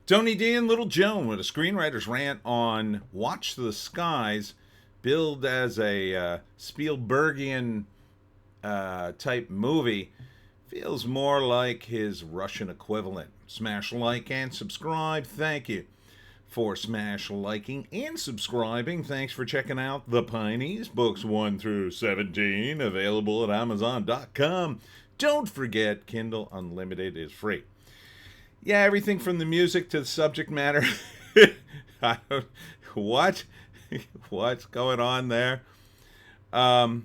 Tony D and Little Joan with a screenwriter's rant on Watch the Skies, billed as a Spielbergian type movie. Feels more like his Russian equivalent. Smash like and subscribe. Thank you for smash liking and subscribing. Thanks for checking out the Pineys, books 1 through 17, available at Amazon.com. Don't forget, Kindle Unlimited is free. Yeah, everything from the music to the subject matter. What? What's going on there? I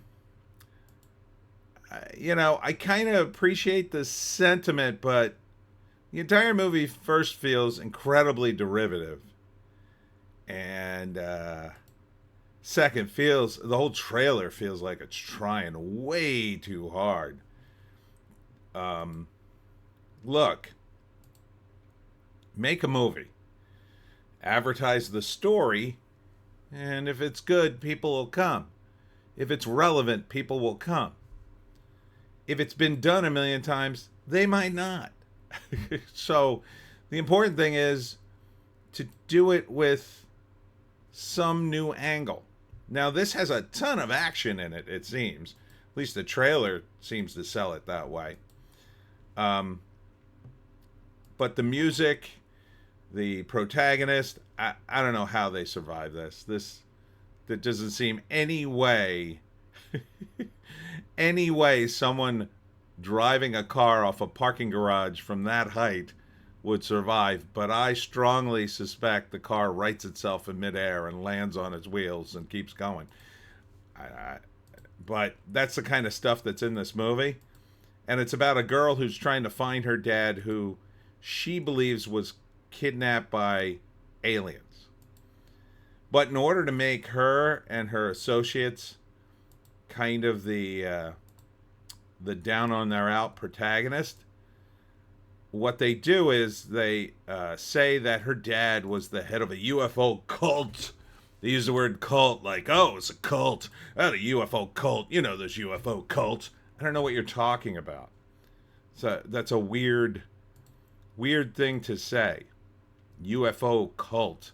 kind of appreciate the sentiment, but the entire movie first feels incredibly derivative. And second, the whole trailer feels like it's trying way too hard. Look, make a movie, advertise the story, and if it's good, people will come. If it's relevant, people will come. If it's been done a million times, they might not. So the important thing is to do it with some new angle. Now, this has a ton of action in it, it seems. At least the trailer seems to sell it that way. But the music, the protagonist, I don't know how they survive this. That doesn't seem any way someone driving a car off a parking garage from that height would survive, but I strongly suspect the car rights itself in midair and lands on its wheels and keeps going. But that's the kind of stuff that's in this movie. And it's about a girl who's trying to find her dad, who she believes was kidnapped by aliens. But in order to make her and her associates kind of the down on their out protagonist, what they do is they say that her dad was the head of a UFO cult. They use the word cult like, oh, it's a cult. Oh, the UFO cult. You know this UFO cult. I don't know what you're talking about. So that's a weird thing to say. UFO cult.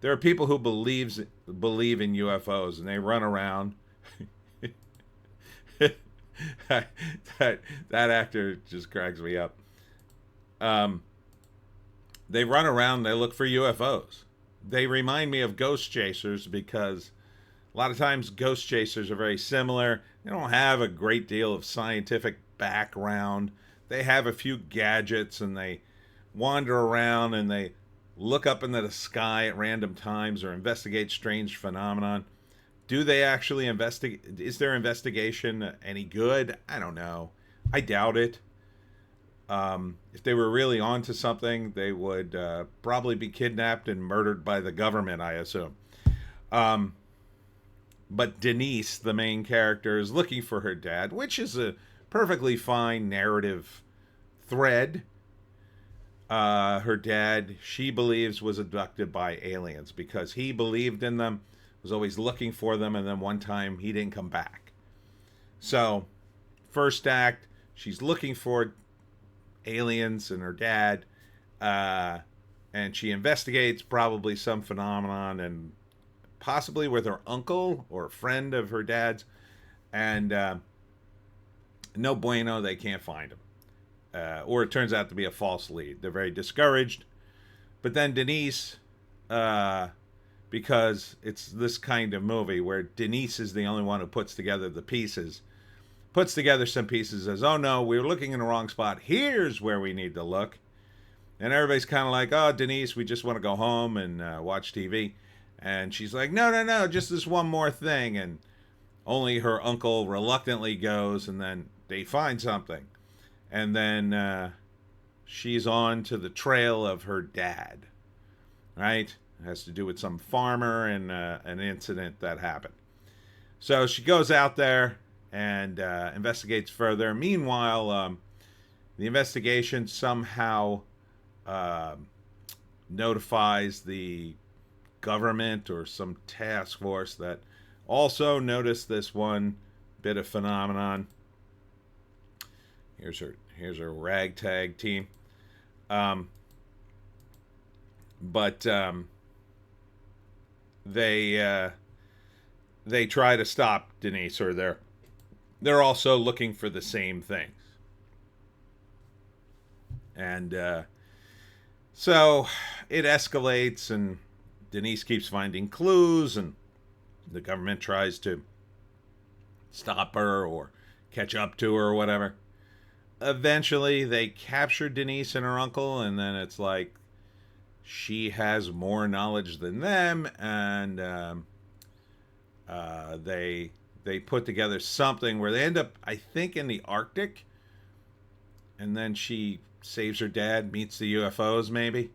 There are people who believe in UFOs, and they run around. that actor just cracks me up. They run around, they look for UFOs. They remind me of ghost chasers because a lot of times ghost chasers are very similar. They don't have a great deal of scientific background. They have a few gadgets and they wander around and they look up into the sky at random times or investigate strange phenomenon. Do they actually investigate? Is their investigation any good? I don't know. I doubt it. If they were really onto something, they would probably be kidnapped and murdered by the government, I assume. But Denise, the main character, is looking for her dad, which is a perfectly fine narrative thread. Her dad, she believes, was abducted by aliens because he believed in them, was always looking for them, and then one time he didn't come back. So, first act, she's looking for aliens and her dad, and she investigates probably some phenomenon, and possibly with her uncle or a friend of her dad's, and no bueno, they can't find him. Or it turns out to be a false lead. They're very discouraged. But then Denise, because it's this kind of movie where Denise is the only one who puts together the pieces, puts together some pieces, says, oh no, we were looking in the wrong spot. Here's where we need to look. And everybody's kind of like, oh, Denise, we just want to go home and watch TV. And she's like, no, just this one more thing. And only her uncle reluctantly goes, and then they find something. And then she's on to the trail of her dad, right? It has to do with some farmer and an incident that happened. So she goes out there and investigates further. Meanwhile, the investigation somehow notifies the government or some task force that also noticed this one bit of phenomenon. Here's her ragtag team. But they try to stop Denise, or they're also looking for the same things. And so it escalates, and Denise keeps finding clues, and the government tries to stop her or catch up to her or whatever. Eventually, they capture Denise and her uncle, and then it's like she has more knowledge than them, and they put together something where they end up, I think, in the Arctic, and then she saves her dad, meets the UFOs, maybe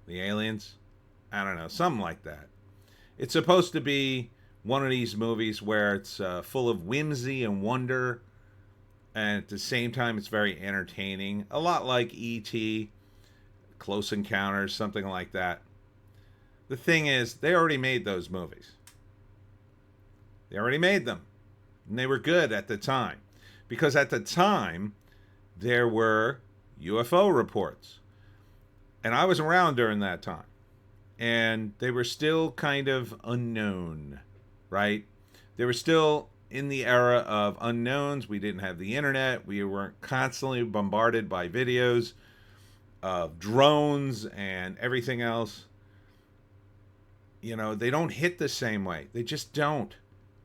the aliens. I don't know, something like that. It's supposed to be one of these movies where it's full of whimsy and wonder, and at the same time, it's very entertaining. A lot like E.T., Close Encounters, something like that. The thing is, they already made those movies. They already made them. And they were good at the time. Because at the time, there were UFO reports. And I was around during that time. And they were still kind of unknown, right? They were still in the era of unknowns. We didn't have the internet. We weren't constantly bombarded by videos of drones and everything else. You know, they don't hit the same way. They just don't.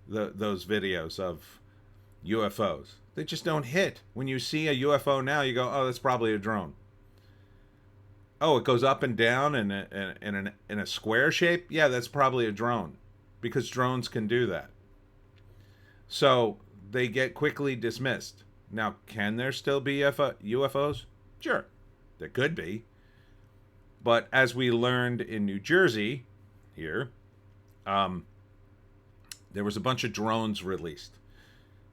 Those videos of UFOs. They just don't hit. When you see a UFO now, you go, oh, that's probably a drone. Oh, it goes up and down in a square shape? Yeah, that's probably a drone. Because drones can do that. So they get quickly dismissed. Now, can there still be UFOs? Sure, there could be. But as we learned in New Jersey, here, there was a bunch of drones released.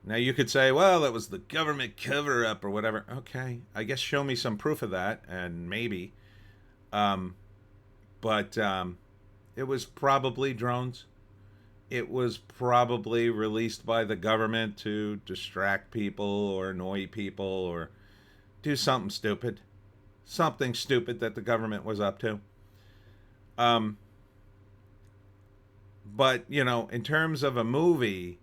Now you could say, well, that was the government cover-up or whatever. Okay, I guess show me some proof of that, and maybe. But it was probably drones. It was probably released by the government to distract people or annoy people or do something stupid. Something stupid that the government was up to. But, you know, in terms of a movie,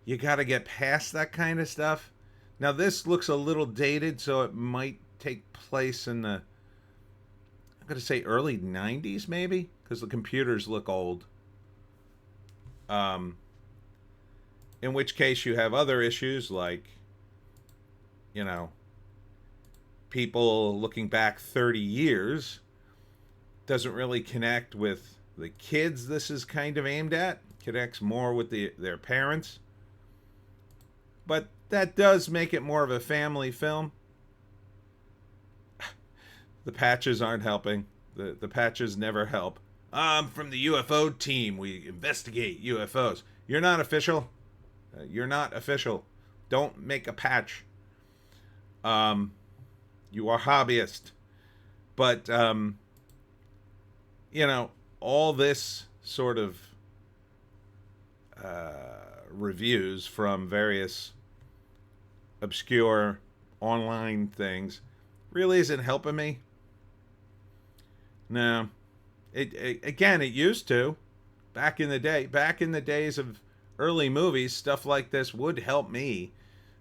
you got to get past that kind of stuff. Now, this looks a little dated, so it might take place in the, I'm going to say early 90s, maybe? Because the computers look old. In which case you have other issues like, you know, people looking back 30 years doesn't really connect with the kids this is kind of aimed at. Connects more with their parents. But that does make it more of a family film. The patches aren't helping. The patches never help. I'm from the UFO team. We investigate UFOs. You're not official. You're not official. Don't make a patch. You are hobbyist. But, you know, all this sort of reviews from various obscure online things really isn't helping me. No. It used to. Back in the days of early movies, stuff like this would help me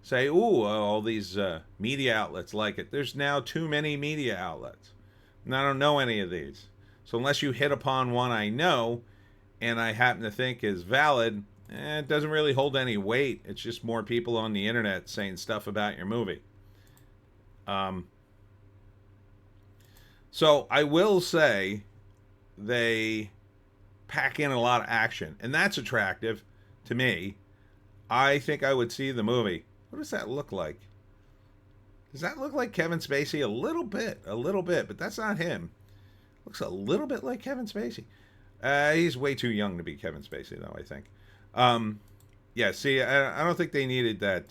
say, ooh, all these media outlets like it. There's now too many media outlets. And I don't know any of these. So unless you hit upon one I know and I happen to think is valid, it doesn't really hold any weight. It's just more people on the internet saying stuff about your movie. So I will say they pack in a lot of action, and that's attractive to me. I think I would see the movie. What does that look like? Does that look like Kevin Spacey? A little bit, but that's not him. Looks a little bit like Kevin Spacey. He's way too young to be Kevin Spacey, though, I think. Yeah, see, I don't think they needed that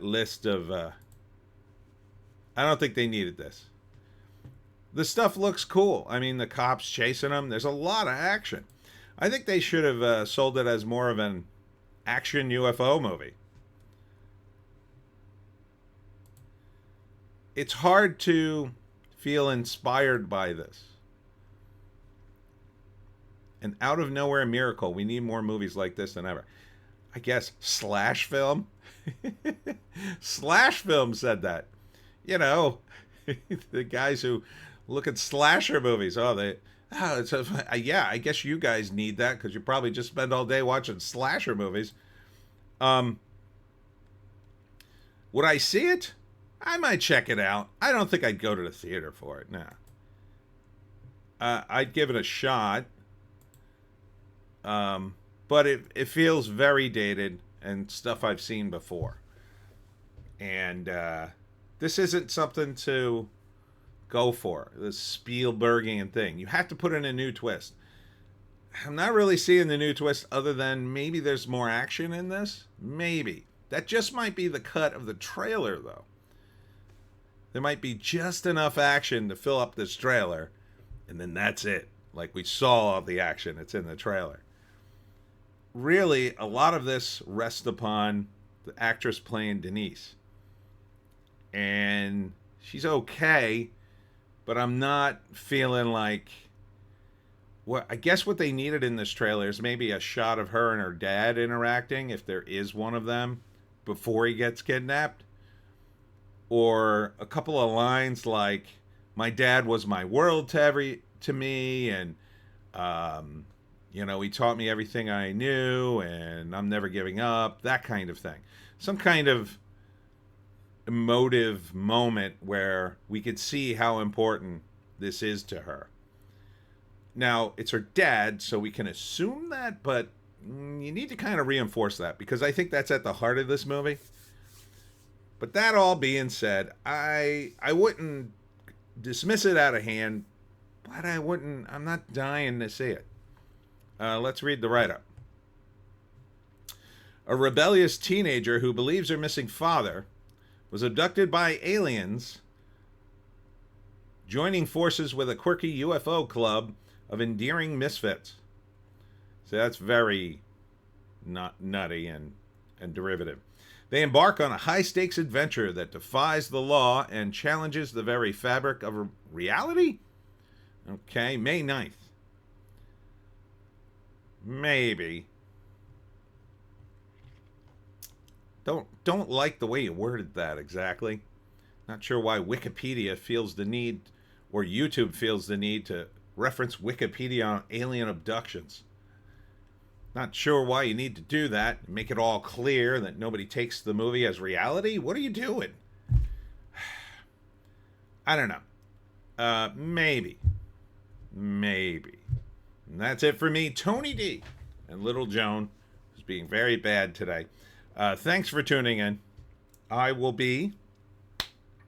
list of... I don't think they needed this. The stuff looks cool. I mean, the cops chasing them. There's a lot of action. I think they should have sold it as more of an action UFO movie. It's hard to feel inspired by this. An out of nowhere miracle. We need more movies like this than ever. I guess Slash Film. Slash Film said that. You know, the guys who look at slasher movies. Yeah, I guess you guys need that because you probably just spend all day watching slasher movies. Would I see it? I might check it out. I don't think I'd go to the theater for it. Nah. I'd give it a shot. But it feels very dated and stuff I've seen before. And this isn't something to go for, this Spielbergian thing. You have to put in a new twist. I'm not really seeing the new twist other than maybe there's more action in this. Maybe. That just might be the cut of the trailer, though. There might be just enough action to fill up this trailer, and then that's it. Like we saw all the action that's in the trailer. Really, a lot of this rests upon the actress playing Denise. And she's okay, but I'm not feeling like... Well, I guess what they needed in this trailer is maybe a shot of her and her dad interacting, if there is one of them, before he gets kidnapped. Or a couple of lines like, my dad was my world to me, and... you know, he taught me everything I knew, and I'm never giving up, that kind of thing. Some kind of emotive moment where we could see how important this is to her. Now, it's her dad, so we can assume that, but you need to kind of reinforce that, because I think that's at the heart of this movie. But that all being said, I wouldn't dismiss it out of hand, but I'm not dying to see it. Let's read the write-up. A rebellious teenager who believes her missing father was abducted by aliens, joining forces with a quirky UFO club of endearing misfits. So that's very nutty and derivative. They embark on a high-stakes adventure that defies the law and challenges the very fabric of reality? Okay, May 9th. Maybe. Don't like the way you worded that exactly. Not sure why Wikipedia feels the need, or YouTube feels the need to reference Wikipedia on alien abductions. Not sure why you need to do that. Make it all clear that nobody takes the movie as reality. What are you doing? I don't know. Maybe. And that's it for me, Tony D, and Little Joan, who's being very bad today. Thanks for tuning in. I will be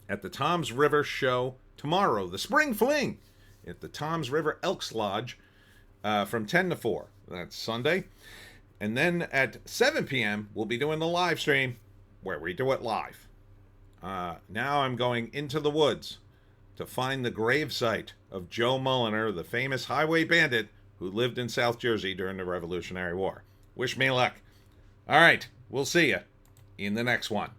at the Toms River show tomorrow, the Spring Fling, at the Toms River Elks Lodge from 10 to 4. That's Sunday. And then at 7 p.m., we'll be doing the live stream where we do it live. Now I'm going into the woods to find the gravesite of Joe Mulliner, the famous highway bandit who lived in South Jersey during the Revolutionary War. Wish me luck. All right, we'll see you in the next one.